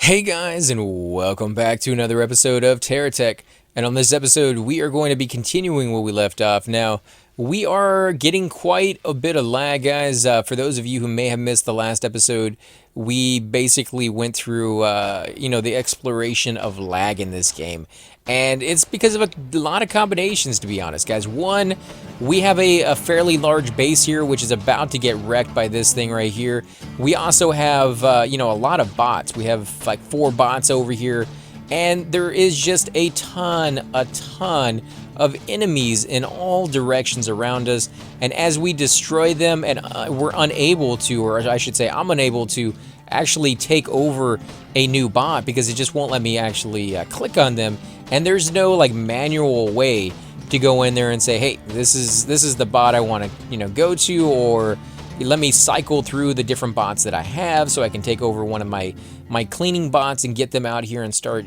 Hey guys, and welcome back to another episode of TerraTech. And on this episode, we are going to be continuing where we left off. Now, we are getting quite a bit of lag, guys. For those of you who may have missed the last episode, we basically went through, the exploration of lag in this game. And it's because of a lot of combinations, to be honest, guys. One, we have a fairly large base here, which is about to get wrecked by this thing right here. We also have, a lot of bots. We have like 4 bots over here. And there is just a ton of enemies in all directions around us. And as we destroy them, and we're unable to, or I should say I'm unable to, actually take over a new bot because it just won't let me actually click on them. And there's no like manual way to go in there and say, hey, this is the bot I want to go to, or let me cycle through the different bots that I have so I can take over one of my cleaning bots and get them out here and start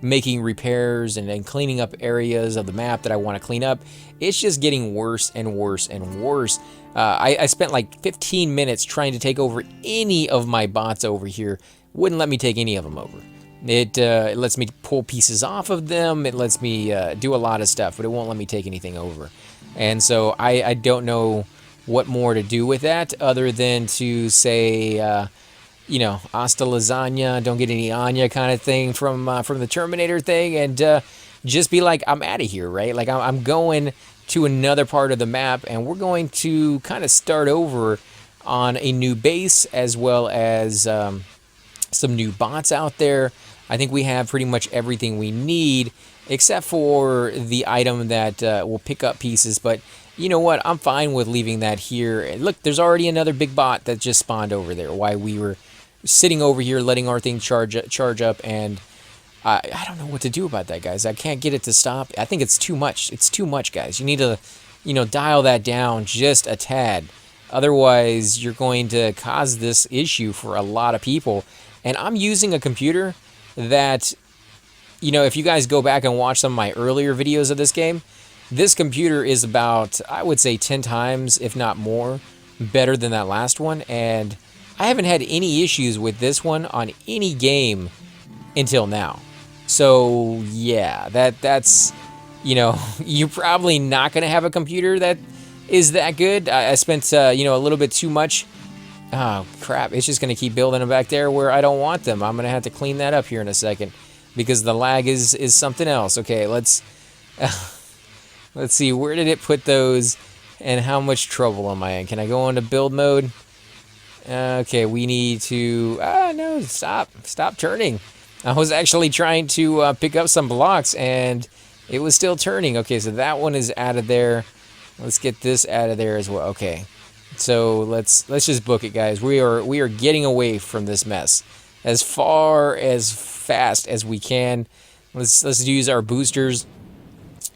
making repairs and cleaning up areas of the map that I want to clean up. It's just getting worse and worse and worse. I spent like 15 minutes trying to take over any of my bots over here. Wouldn't let me take any of them over. It lets me pull pieces off of them. It lets me do a lot of stuff, but it won't let me take anything over. And so I don't know what more to do with that other than to say, hasta lasagna, don't get any Anya kind of thing from the Terminator thing, and just be like, I'm out of here, right? Like I'm going to another part of the map, and we're going to kind of start over on a new base as well as some new bots out there. I think we have pretty much everything we need except for the item that will pick up pieces, but you know what? I'm fine with leaving that here. And look, there's already another big bot that just spawned over there. Why we were sitting over here letting our thing charge up, and I don't know what to do about that, guys. I can't get it to stop. I think it's too much. It's too much, guys. You need to, dial that down just a tad. Otherwise, you're going to cause this issue for a lot of people. And I'm using a computer that, if you guys go back and watch some of my earlier videos of this game, this computer is about, I would say, 10 times, if not more, better than that last one. And I haven't had any issues with this one on any game until now. So, yeah, that's, you're probably not going to have a computer that is that good. I spent, a little bit too much. Oh, crap. It's just going to keep building them back there where I don't want them. I'm going to have to clean that up here in a second because the lag is something else. Okay, let's see. Where did it put those and how much trouble am I in? Can I go into build mode? Okay, we need to... no, stop turning. I was actually trying to pick up some blocks and it was still turning. Okay, so that one is out of there. Let's get this out of there as well. Okay. So let's just book it, guys. We are getting away from this mess as far as fast as we can. Let's use our boosters,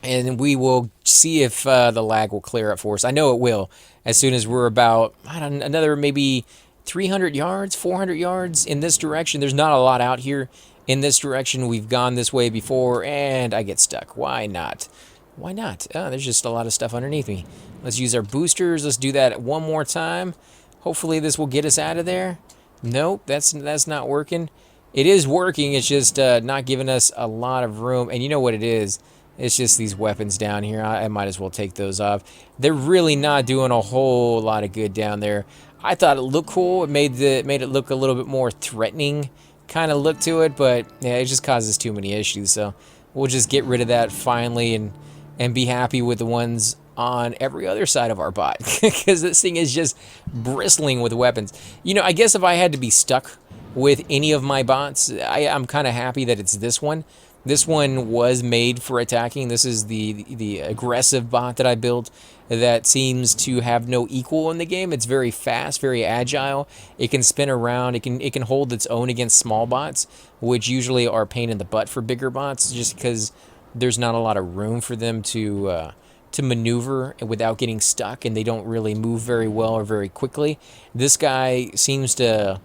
and we will see if the lag will clear up for us. I know it will as soon as we're about another maybe 300 yards, 400 yards in this direction. There's not a lot out here in this direction. We've gone this way before, and I get stuck. Why not? Why not? Oh, there's just a lot of stuff underneath me. Let's use our boosters. Let's do that one more time. Hopefully this will get us out of there. Nope, that's not working. It is working. It's just not giving us a lot of room. And you know what it is? It's just these weapons down here. I might as well take those off. They're really not doing a whole lot of good down there. I thought it looked cool. It made it look a little bit more threatening kind of look to it. But yeah, it just causes too many issues. So we'll just get rid of that finally and be happy with the ones on every other side of our bot, because this thing is just bristling with weapons. I guess if I had to be stuck with any of my bots, I'm kind of happy that it's this one. This one was made for attacking. This is the aggressive bot that I built that seems to have no equal in the game. It's very fast, very agile. It can spin around. It can hold its own against small bots, which usually are a pain in the butt for bigger bots, just because there's not a lot of room for them to maneuver without getting stuck, and they don't really move very well or very quickly. This guy seems to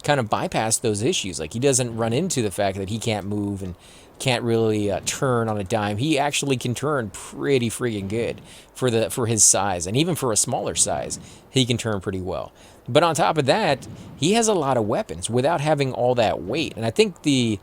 kind of bypass those issues. Like, he doesn't run into the fact that he can't move and can't really turn on a dime. He actually can turn pretty freaking good for his size, and even for a smaller size, he can turn pretty well. But on top of that, he has a lot of weapons without having all that weight. And I think the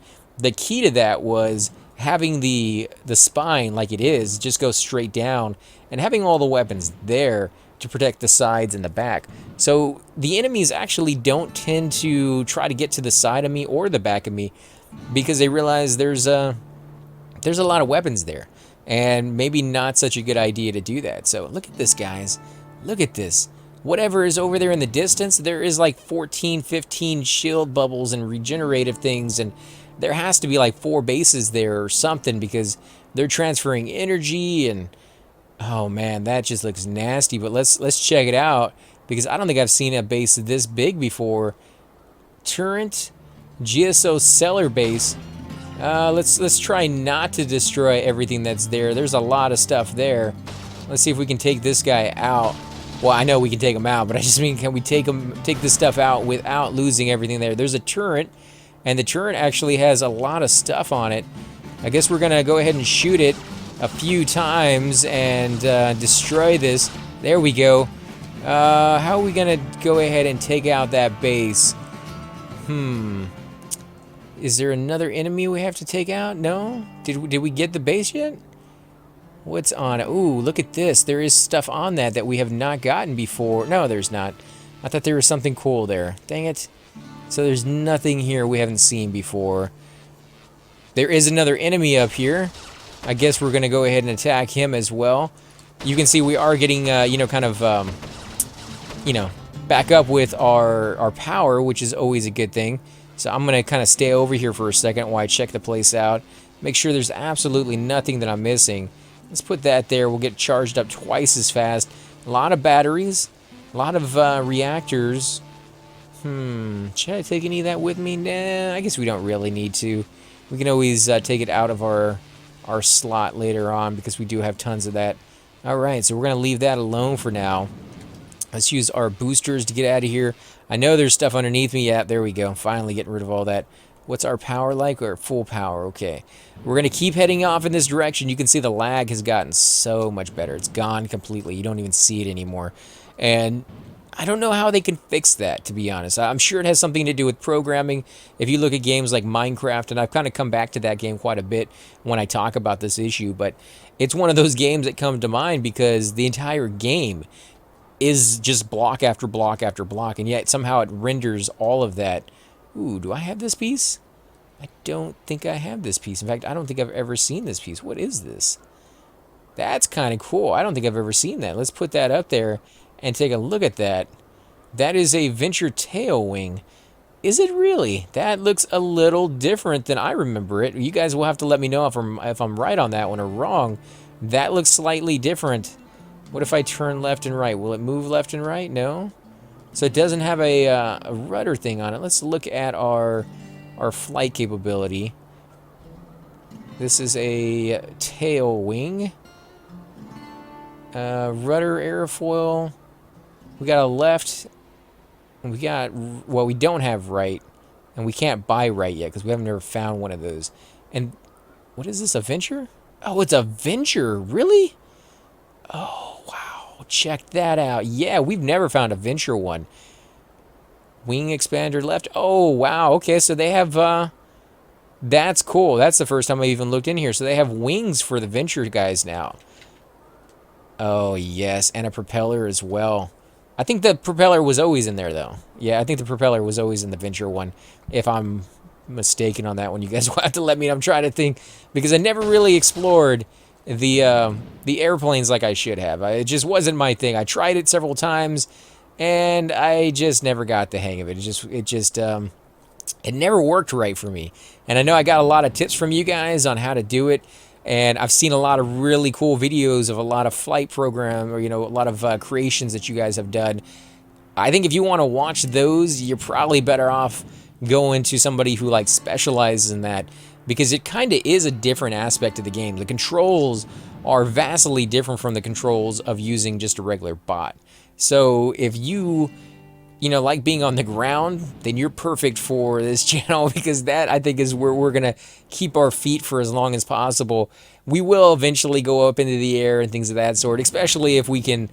key to that was having the spine like it is, just go straight down, and having all the weapons there to protect the sides and the back. So the enemies actually don't tend to try to get to the side of me or the back of me, because they realize there's a lot of weapons there, and maybe not such a good idea to do that. So look at this, guys. Look at this. Whatever is over there in the distance, there is like 14, 15 shield bubbles and regenerative things, and there has to be like 4 bases there or something, because they're transferring energy. And oh man, that just looks nasty. But let's check it out, because I don't think I've seen a base this big before. Turret GSO Cellar Base. Let's try not to destroy everything that's there. There's a lot of stuff there. Let's see if we can take this guy out. Well, I know we can take him out, but I just mean, can we take this stuff out without losing everything there? There's a turret, and the turret actually has a lot of stuff on it. I guess we're gonna go ahead and shoot it a few times and destroy this. There we go. How are we gonna go ahead and take out that base? Is there another enemy we have to take out? No? Did we get the base yet? What's on it? Ooh, look at this. There is stuff on that we have not gotten before. No, there's not. I thought there was something cool there. Dang it. So there's nothing here we haven't seen before. There is another enemy up here. I guess we're going to go ahead and attack him as well. You can see we are getting, back up with our power, which is always a good thing. So I'm going to kind of stay over here for a second while I check the place out. Make sure there's absolutely nothing that I'm missing. Let's put that there. We'll get charged up twice as fast. A lot of batteries. A lot of reactors. Should I take any of that with me? Nah, I guess we don't really need to. We can always take it out of our slot later on, because we do have tons of that. Alright, so we're going to leave that alone for now. Let's use our boosters to get out of here. I know there's stuff underneath me. Yeah, there we go. Finally getting rid of all that. What's our power like? Or full power. Okay. We're going to keep heading off in this direction. You can see the lag has gotten so much better. It's gone completely. You don't even see it anymore. And I don't know how they can fix that, to be honest. I'm sure it has something to do with programming. If you look at games like Minecraft, and I've kind of come back to that game quite a bit when I talk about this issue, but it's one of those games that come to mind because the entire game is just block after block after block, and yet somehow it renders all of that. Ooh, do I have this piece? I don't think I have this piece. In fact, I don't think I've ever seen this piece. What is this? That's kind of cool. I don't think I've ever seen that. Let's put that up there and take a look at that. That is a Venture tail wing. Is it really? That looks a little different than I remember it. You guys will have to let me know if I'm right on that one or wrong. That looks slightly different. What if I turn left and right? Will it move left and right? No. So it doesn't have a rudder thing on it. Let's look at our flight capability. This is a tail wing. Rudder airfoil. We got a left. And we got, well, we don't have right. And we can't buy right yet because we haven't ever found one of those. And what is this, a Venture? Oh, it's a Venture. Really? Oh, wow. Check that out. Yeah, we've never found a Venture one. Wing expander left. Oh, wow. Okay, so they have, that's cool. That's the first time I even looked in here. So they have wings for the Venture guys now. Oh, yes, and a propeller as well. I think the propeller was always in there, though. Yeah, I think the propeller was always in the Venture one. If I'm mistaken on that one, you guys will have to let me know. I'm trying to think, because I never really explored the airplanes like I should have. It just wasn't my thing. I tried it several times, and I just never got the hang of it. It never worked right for me. And I know I got a lot of tips from you guys on how to do it. And I've seen a lot of really cool videos of a lot of flight program, or, you know, a lot of creations that you guys have done. I think if you want to watch those, you're probably better off going to somebody who like specializes in that, because it kind of is a different aspect of the game. The controls are vastly different from the controls of using just a regular bot. So if you like being on the ground, then you're perfect for this channel because that I think is where we're gonna keep our feet for as long as possible. We will eventually go up into the air and things of that sort, especially if we can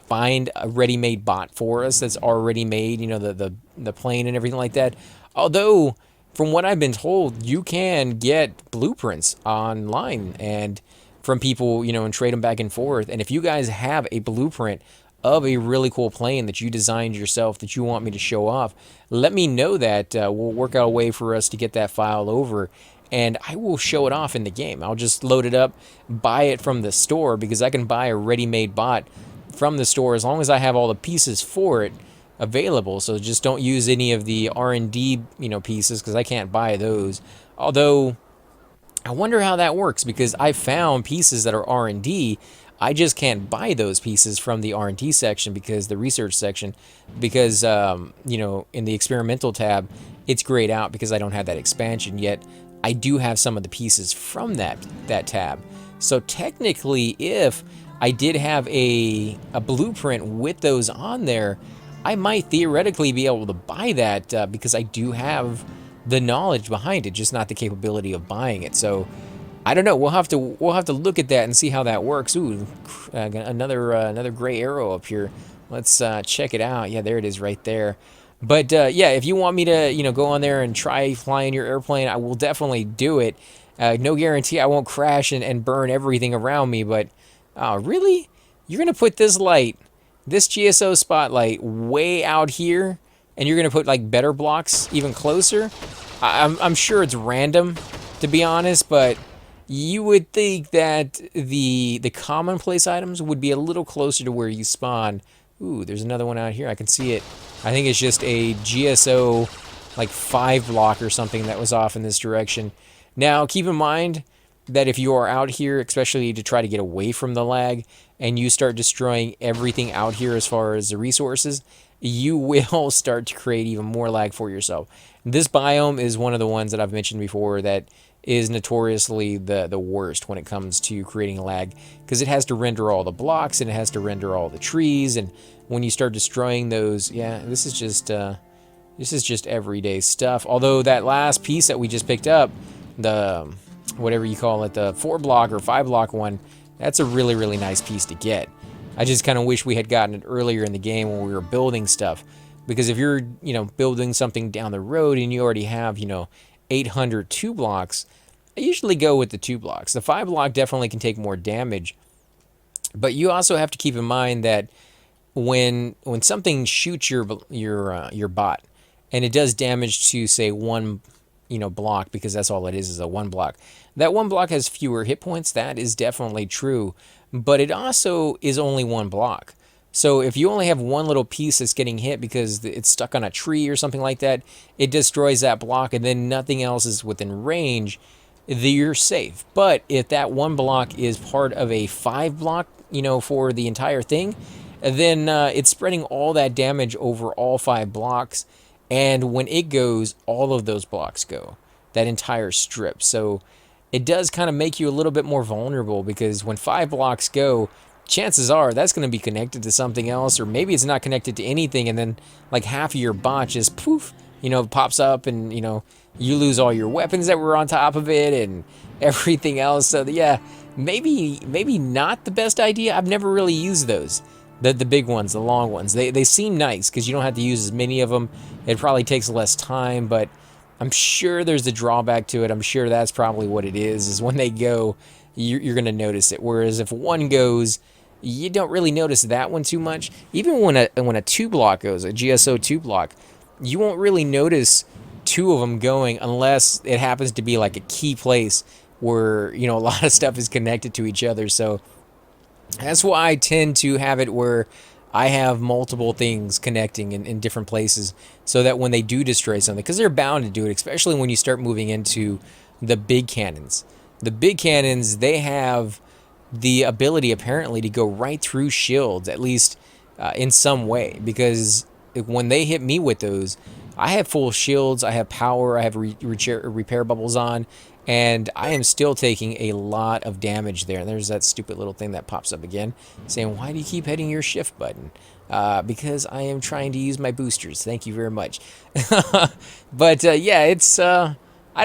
find a ready-made bot for us that's already made, the plane and everything like that. Although, from what I've been told, you can get blueprints online and from people, and trade them back and forth. And if you guys have a blueprint of a really cool plane that you designed yourself that you want me to show off, let me know that. We'll work out a way for us to get that file over and I will show it off in the game. I'll just load it up, buy it from the store because I can buy a ready-made bot from the store as long as I have all the pieces for it available. So just don't use any of the R&D, pieces because I can't buy those. Although I wonder how that works because I found pieces that are R&D. I just can't buy those pieces from the R&D section because the research section, because in the experimental tab, it's grayed out because I don't have that expansion yet. I do have some of the pieces from that tab. So technically, if I did have a blueprint with those on there, I might theoretically be able to buy that because I do have the knowledge behind it, just not the capability of buying it. So I don't know. We'll have to look at that and see how that works. Ooh, another gray arrow up here. Let's check it out. Yeah, there it is right there. But yeah, if you want me to go on there and try flying your airplane, I will definitely do it. No guarantee I won't crash and burn everything around me. But really, you're gonna put this GSO spotlight way out here, and you're gonna put like better blocks even closer? I'm sure it's random, to be honest, but you would think that the commonplace items would be a little closer to where you spawn. Ooh, there's another one out here. I can see it. I think it's just a GSO like 5 block or something that was off in this direction. Now, keep in mind that if you are out here, especially to try to get away from the lag, and you start destroying everything out here as far as the resources, you will start to create even more lag for yourself. This biome is one of the ones that I've mentioned before that is notoriously the worst when it comes to creating lag because it has to render all the blocks and it has to render all the trees, and when you start destroying those, yeah, this is just everyday stuff. Although that last piece that we just picked up, the whatever you call it, the 4 block or 5 block one, that's a really nice piece to get. I just kind of wish we had gotten it earlier in the game when we were building stuff, because if you're building something down the road and you already have 800 2 blocks, I usually go with the 2 blocks. The 5 block definitely can take more damage, but you also have to keep in mind that when something shoots your bot and it does damage to say 1 block, because that's all it is a 1 block. That 1 block has fewer hit points. That is definitely true, but it also is only 1 block. So if you only have one little piece that's getting hit because it's stuck on a tree or something like that, it destroys that block and then nothing else is within range, you're safe. But if that 1 block is part of a 5 block, for the entire thing, then it's spreading all that damage over all 5 blocks. And when it goes, all of those blocks go, that entire strip. So it does kind of make you a little bit more vulnerable, because when 5 blocks go, chances are that's going to be connected to something else, or maybe it's not connected to anything, and then like half of your bot just poof, pops up, and you lose all your weapons that were on top of it and everything else. So yeah, maybe not the best idea. I've never really used those. The big ones, the long ones. They seem nice because you don't have to use as many of them. It probably takes less time, but I'm sure there's a drawback to it. I'm sure that's probably what it is when they go, you're going to notice it. Whereas if one goes, you don't really notice that one too much. Even when a 2 block goes, a GSO 2 block, you won't really notice 2 of them going unless it happens to be like a key place where, a lot of stuff is connected to each other. So that's why I tend to have it where I have multiple things connecting in different places, so that when they do destroy something, because they're bound to do it, especially when you start moving into the big cannons. The big cannons, they have the ability apparently to go right through shields, at least in some way, because when they hit me with those, I have full shields, I have power, I have repair bubbles on, and I am still taking a lot of damage there. And there's that stupid little thing that pops up again saying, why do you keep hitting your shift button? Because I am trying to use my boosters. Thank you very much. But yeah, it's I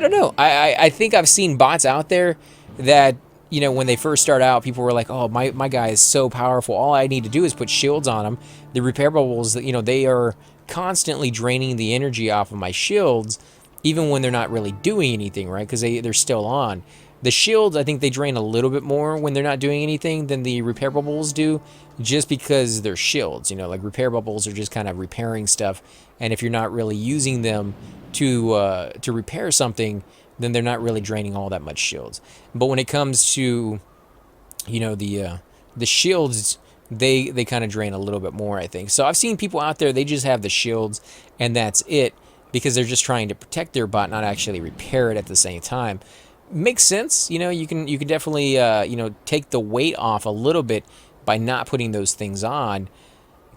don't know. I think I've seen bots out there that, you know, when they first start out, people were like, oh, my guy is so powerful. All I need to do is put shields on him. The repair bubbles, you know, they are constantly draining the energy off of my shields, even when they're not really doing anything, right? Because they're still on. The shields, I think they drain a little bit more when they're not doing anything than the repair bubbles do, just because they're shields. You know, like repair bubbles are just kind of repairing stuff, and if you're not really using them to repair something, then they're not really draining all that much shields. But when it comes to, you know, the shields, they kind of drain a little bit more, I think. So I've seen people out there, they just have the shields and that's it, because they're just trying to protect their bot, not actually repair it at the same time. Makes sense. You know, you can definitely you know, take the weight off a little bit by not putting those things on.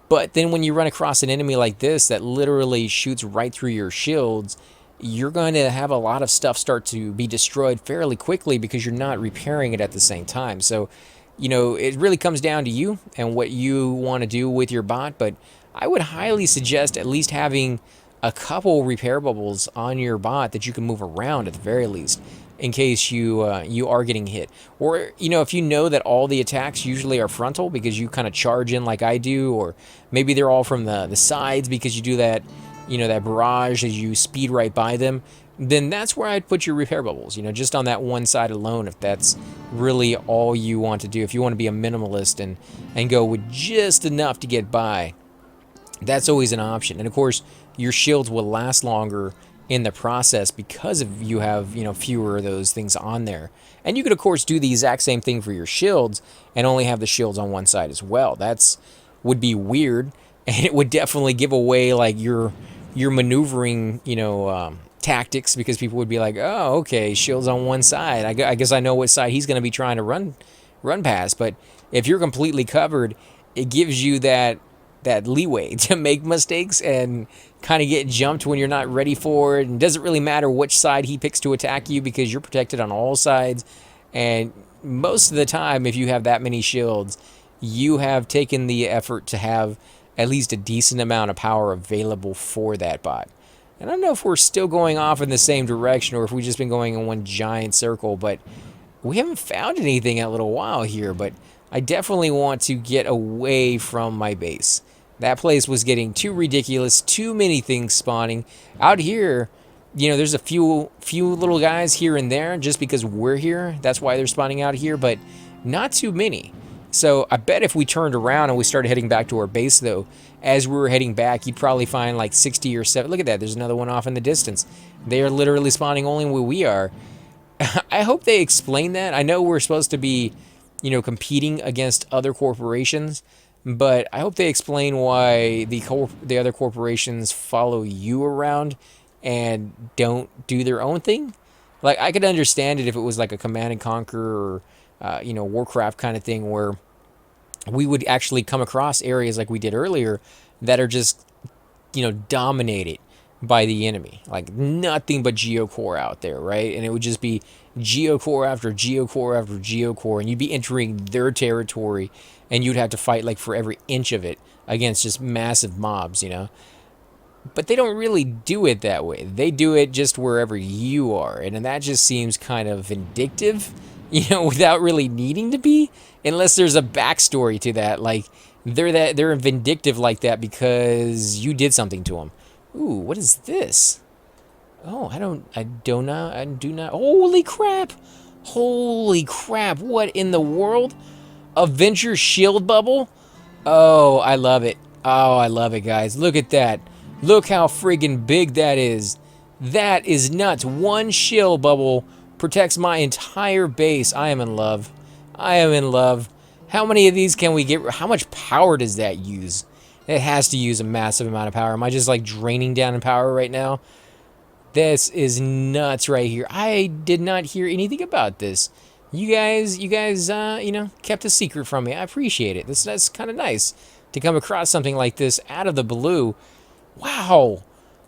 But then when you run across an enemy like this that literally shoots right through your shields, you're going to have a lot of stuff start to be destroyed fairly quickly because you're not repairing it at the same time. So, you know, it really comes down to you and what you want to do with your bot. But I would highly suggest at least having a couple repair bubbles on your bot that you can move around at the very least, in case you are getting hit. Or, you know, if you know that all the attacks usually are frontal because you kind of charge in like I do, or maybe they're all from the sides because you do that, you know, that barrage as you speed right by them, then that's where I'd put your repair bubbles, you know, just on that one side alone, if that's really all you want to do. If you want to be a minimalist and go with just enough to get by, that's always an option. And of course, your shields will last longer in the process because of you have, you know, fewer of those things on there. And you could of course do the exact same thing for your shields and only have the shields on one side as well. That's would be weird, and it would definitely give away like your maneuvering, you know, tactics, because people would be like, oh, okay, shields on one side. I guess I know what side he's going to be trying to run past. But if you're completely covered, it gives you that leeway to make mistakes and kind of get jumped when you're not ready for it. And it doesn't really matter which side he picks to attack you because you're protected on all sides. And most of the time, if you have that many shields, you have taken the effort to have at least a decent amount of power available for that bot. And I don't know if we're still going off in the same direction or if we've just been going in one giant circle, but we haven't found anything in a little while here. But I definitely want to get away from my base. That place was getting too ridiculous, too many things spawning. Out here, you know, there's a few little guys here and there just because we're here. That's why they're spawning out here, but not too many. So I bet if we turned around and we started heading back to our base, though, as we were heading back, you'd probably find like 60 or 70. Look at that. There's another one off in the distance. They are literally spawning only where we are. I hope they explain that. I know we're supposed to be, you know, competing against other corporations, but I hope they explain why the other corporations follow you around and don't do their own thing. Like, I could understand it if it was like a Command and Conquer or, you know, Warcraft kind of thing where we would actually come across areas like we did earlier that are just, you know, dominated by the enemy. Like, nothing but Geocore out there, right? And it would just be Geocore after Geocore after Geocore, and you'd be entering their territory, and you'd have to fight like for every inch of it against just massive mobs, you know? But they don't really do it that way. They do it just wherever you are, and that just seems kind of vindictive, you know, without really needing to be, unless there's a backstory to that. Like, they're vindictive like that because you did something to them. Ooh, what is this? Oh, I do not. Holy crap! Holy crap! What in the world? Avenger shield bubble? Oh, I love it. Oh, I love it, guys. Look at that. Look how friggin' big that is. That is nuts. One shield bubble protects my entire base. I am in love. I am in love. How many of these can we get? How much power does that use? It has to use a massive amount of power. Am I just like draining down in power right now? This is nuts right here. I did not hear anything about this. You guys, you know, kept a secret from me. I appreciate it. That's kind of nice to come across something like this out of the blue. Wow.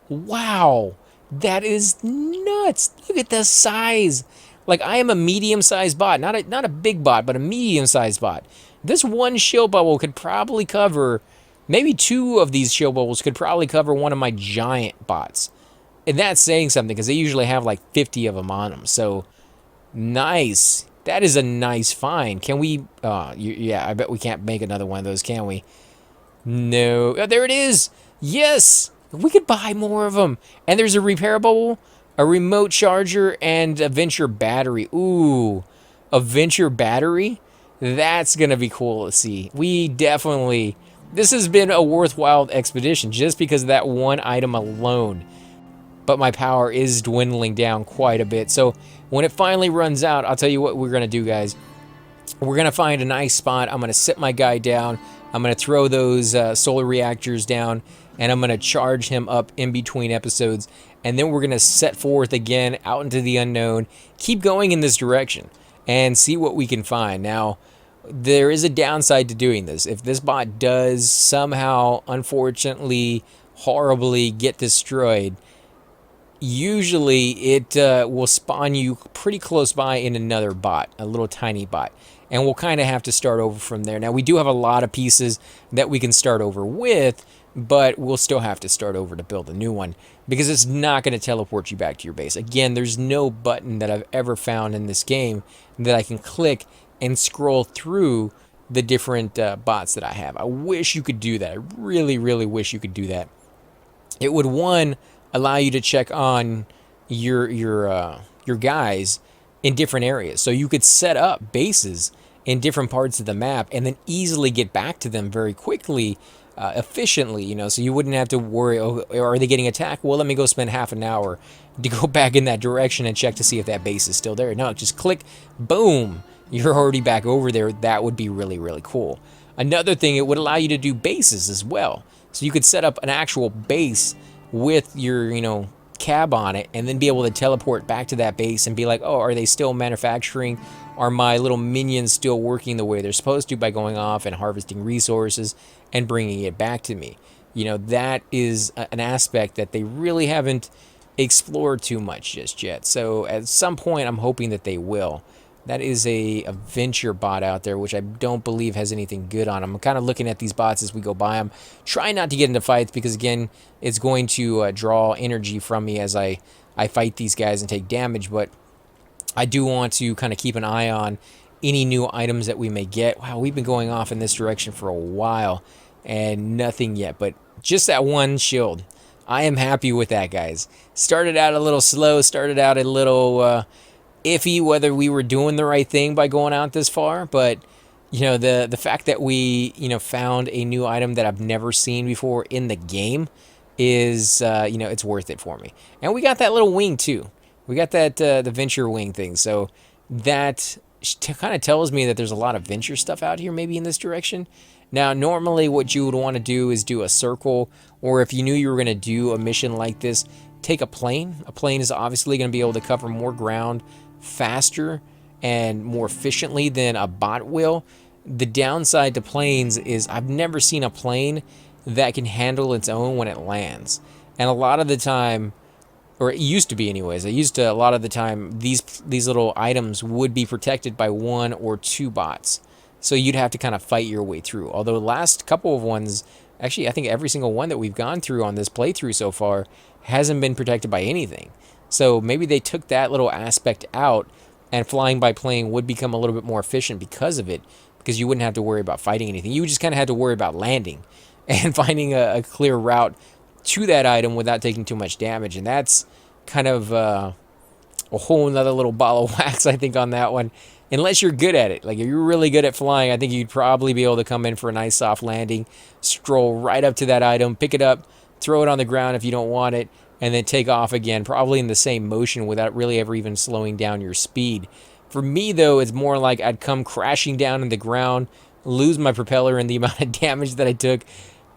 Wow. That is nuts. Look at the size. Like, I am a medium-sized bot, not a big bot, but a medium-sized bot. This one shield bubble could probably cover, maybe two of these shield bubbles could probably cover one of my giant bots. And that's saying something, because they usually have like 50 of them on them. So, nice. That is a nice find. Can we... yeah, I bet we can't make another one of those, can we? No. Oh, there it is. Yes. We could buy more of them. And there's a repair bubble, a remote charger, and a Venture battery. Ooh. A Venture battery? That's going to be cool to see. We definitely... This has been a worthwhile expedition just because of that one item alone. But my power is dwindling down quite a bit. So when it finally runs out, I'll tell you what we're going to do, guys. We're going to find a nice spot. I'm going to sit my guy down. I'm going to throw those solar reactors down, and I'm going to charge him up in between episodes. And then we're going to set forth again out into the unknown, keep going in this direction, and see what we can find. Now, there is a downside to doing this. If this bot does somehow, unfortunately, horribly get destroyed, usually it will spawn you pretty close by in another bot, a little tiny bot. And we'll kind of have to start over from there. Now, we do have a lot of pieces that we can start over with, but we'll still have to start over to build a new one because it's not going to teleport you back to your base. Again, there's no button that I've ever found in this game that I can click and scroll through the different bots that I have. I wish you could do that. I really, really wish you could do that. It would, one, allow you to check on your guys in different areas. So you could set up bases in different parts of the map and then easily get back to them very quickly, efficiently, you know, so you wouldn't have to worry, oh, are they getting attacked? Well, let me go spend half an hour to go back in that direction and check to see if that base is still there. No, just click, boom, you're already back over there. That would be really, really cool. Another thing, it would allow you to do bases as well. So you could set up an actual base with your, you know, cab on it and then be able to teleport back to that base and be like, oh, are they still manufacturing? Are my little minions still working the way they're supposed to by going off and harvesting resources and bringing it back to me? You know, that is an aspect that they really haven't explored too much just yet. So at some point, I'm hoping that they will. That is a Venture bot out there, which I don't believe has anything good on them. I'm kind of looking at these bots as we go by them. Try not to get into fights because, again, it's going to draw energy from me as I fight these guys and take damage. But I do want to kind of keep an eye on any new items that we may get. Wow, we've been going off in this direction for a while and nothing yet. But just that one shield. I am happy with that, guys. Started out a little slow, started out a little... iffy whether we were doing the right thing by going out this far, but you know, the fact that we, you know, found a new item that I've never seen before in the game is you know, it's worth it for me. And we got that little wing too. We got that the Venture wing thing, so that kind of tells me that there's a lot of Venture stuff out here maybe in this direction. Now, normally what you would want to do is do a circle, or if you knew you were going to do a mission like this, take a plane. A plane is obviously going to be able to cover more ground faster and more efficiently than a bot will. The downside to planes is I've never seen a plane that can handle its own when it lands. And a lot of the time, or it used to be anyways, a lot of the time these little items would be protected by one or two bots. So you'd have to kind of fight your way through. Although the last couple of ones, actually I think every single one that we've gone through on this playthrough so far hasn't been protected by anything. So maybe they took that little aspect out and flying by plane would become a little bit more efficient because of it, because you wouldn't have to worry about fighting anything. You just kind of had to worry about landing and finding a clear route to that item without taking too much damage. And that's kind of a whole nother little ball of wax, I think, on that one. Unless you're good at it. Like, if you're really good at flying, I think you'd probably be able to come in for a nice soft landing, stroll right up to that item, pick it up, throw it on the ground if you don't want it, and then take off again, probably in the same motion without really ever even slowing down your speed. For me, though, it's more like I'd come crashing down in the ground, lose my propeller and the amount of damage that I took,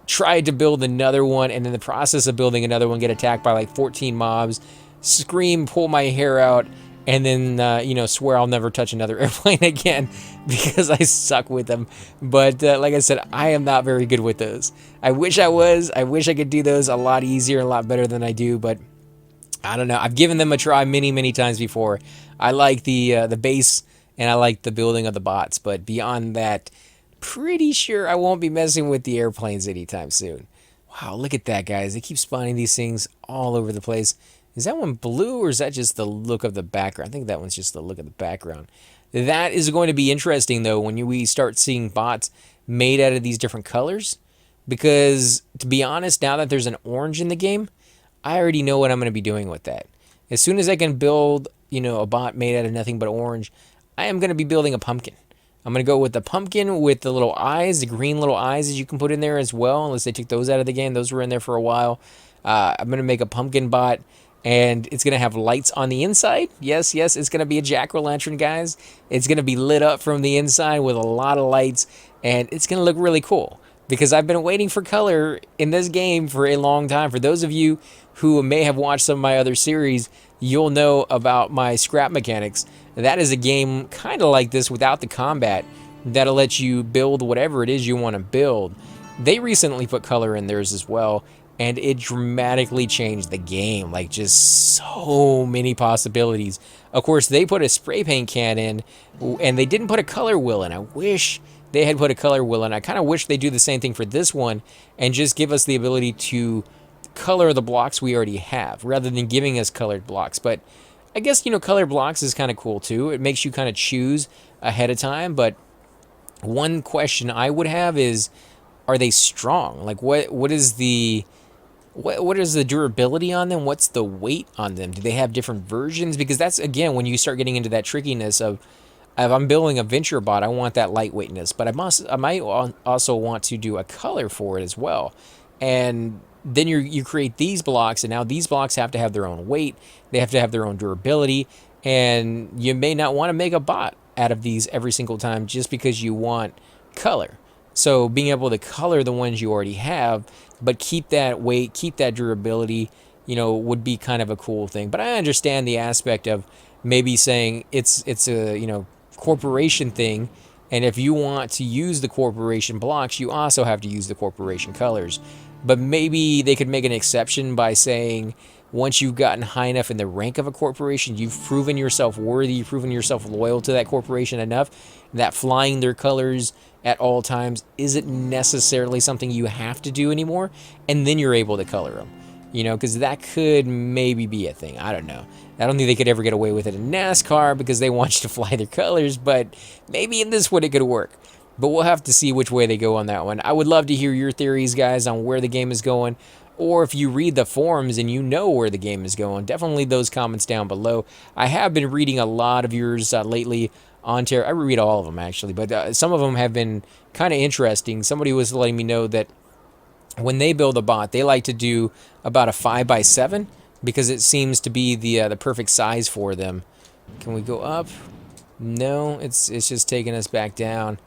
tried to build another one, and in the process of building another one, get attacked by like 14 mobs, scream, pull my hair out, and then, you know, swear I'll never touch another airplane again because I suck with them. But like I said, I am not very good with those. I wish I was. I wish I could do those a lot easier, a lot better than I do, but I don't know. I've given them a try many, many times before. I like the base and I like the building of the bots, but beyond that, pretty sure I won't be messing with the airplanes anytime soon. Wow, look at that, guys. They keep spawning these things all over the place. Is that one blue or is that just the look of the background? I think that one's just the look of the background. That is going to be interesting, though, when we start seeing bots made out of these different colors. Because, to be honest, now that there's an orange in the game, I already know what I'm going to be doing with that. As soon as I can build, a bot made out of nothing but orange, I am going to be building a pumpkin. I'm going to go with the pumpkin with the little eyes, the green little eyes that you can put in there as well, unless they took those out of the game. Those were in there for a while. I'm going to make a pumpkin bot, and it's going to have lights on the inside. Yes, it's going to be a jack-o'-lantern, guys. It's going to be lit up from the inside with a lot of lights, and it's going to look really cool. Because I've been waiting for color in this game for a long time. For those of you who may have watched some of my other series, you'll know about my scrap mechanics. That is a game kind of like this without the combat that'll let you build whatever it is you want to build. They recently put color in theirs as well, and it dramatically changed the game. Like, just so many possibilities. Of course, they put a spray paint can in, and they didn't put a color wheel in. I wish they had put a color wheel in. I kind of wish they do the same thing for this one and just give us the ability to color the blocks we already have rather than giving us colored blocks. But I guess, colored blocks is kind of cool too. It makes you kind of choose ahead of time. But one question I would have is, are they strong? Like, what is the durability on them? What's the weight on them? Do they have different versions? Because that's, again, when you start getting into that trickiness of, if I'm building a venture bot, I want that lightweightness, but I might also want to do a color for it as well. And then you create these blocks, and now these blocks have to have their own weight. They have to have their own durability, and you may not want to make a bot out of these every single time just because you want color. So being able to color the ones you already have, but keep that weight, keep that durability, would be kind of a cool thing. But I understand the aspect of maybe saying it's a, corporation thing, and if you want to use the corporation blocks, you also have to use the corporation colors. But maybe they could make an exception by saying, once you've gotten high enough in the rank of a corporation, you've proven yourself worthy, you've proven yourself loyal to that corporation enough, that flying their colors at all times isn't necessarily something you have to do anymore, and then you're able to color them. Because that could maybe be a thing. I don't know. I don't think they could ever get away with it in NASCAR because they want you to fly their colors, but maybe in this one it could work. But we'll have to see which way they go on that one. I would love to hear your theories, guys, on where the game is going. Or if you read the forums and you know where the game is going, definitely leave those comments down below. I have been reading a lot of yours lately on Terra. I read all of them, actually, but some of them have been kind of interesting. Somebody was letting me know that when they build a bot, they like to do about a 5x7 because it seems to be the perfect size for them. Can we go up? No, it's just taking us back down.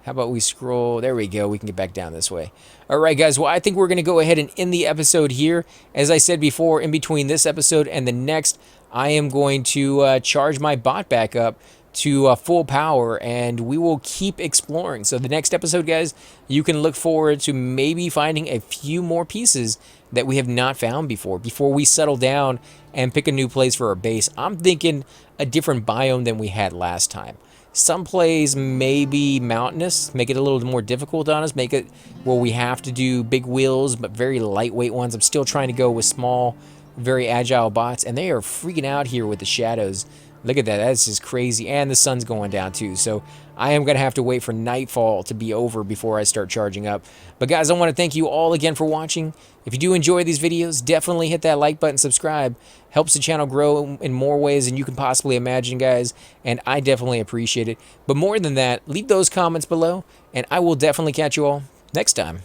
How about we scroll? There we go. We can get back down this way. All right, guys. Well, I think we're going to go ahead and end the episode here. As I said before, in between this episode and the next, I am going to charge my bot back up to full power, and we will keep exploring. So the next episode, guys, you can look forward to maybe finding a few more pieces that we have not found before we settle down and pick a new place for our base. I'm thinking a different biome than we had last time. Some plays may be mountainous, make it a little more difficult on us, make it where we have to do big wheels but very lightweight ones. I'm still trying to go with small, very agile bots, and they are freaking out here with the shadows. Look at that. That's just crazy. And the sun's going down too. So I am going to have to wait for nightfall to be over before I start charging up. But guys, I want to thank you all again for watching. If you do enjoy these videos, definitely hit that like button, subscribe. Helps the channel grow in more ways than you can possibly imagine, guys. And I definitely appreciate it. But more than that, leave those comments below. And I will definitely catch you all next time.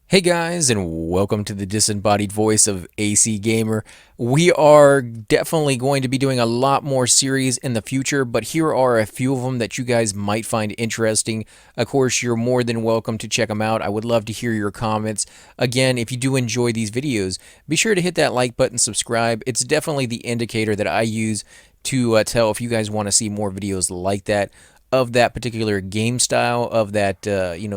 Hey guys, and welcome to the disembodied voice of AC Gamer. We are definitely going to be doing a lot more series in the future, but here are a few of them that you guys might find interesting. Of course, you're more than welcome to check them out. I would love to hear your comments. Again, if you do enjoy these videos, be sure to hit that like button, subscribe. It's definitely the indicator that I use to tell if you guys want to see more videos like that. of that particular game style, of that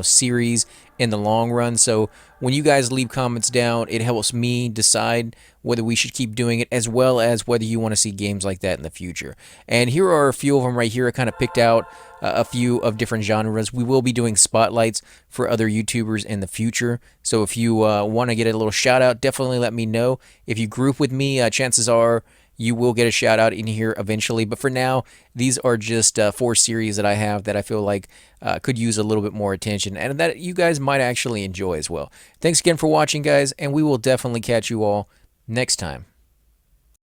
series in the long run. So when you guys leave comments down, it helps me decide whether we should keep doing it, as well as whether you want to see games like that in the future. And here are a few of them right here. I kind of picked out a few of different genres. We will be doing spotlights for other YouTubers in the future. So if you want to get a little shout out, definitely let me know. If you group with me, chances are you will get a shout out in here eventually. But for now, these are just 4 series that I have that I feel like could use a little bit more attention and that you guys might actually enjoy as well. Thanks again for watching, guys, and we will definitely catch you all next time.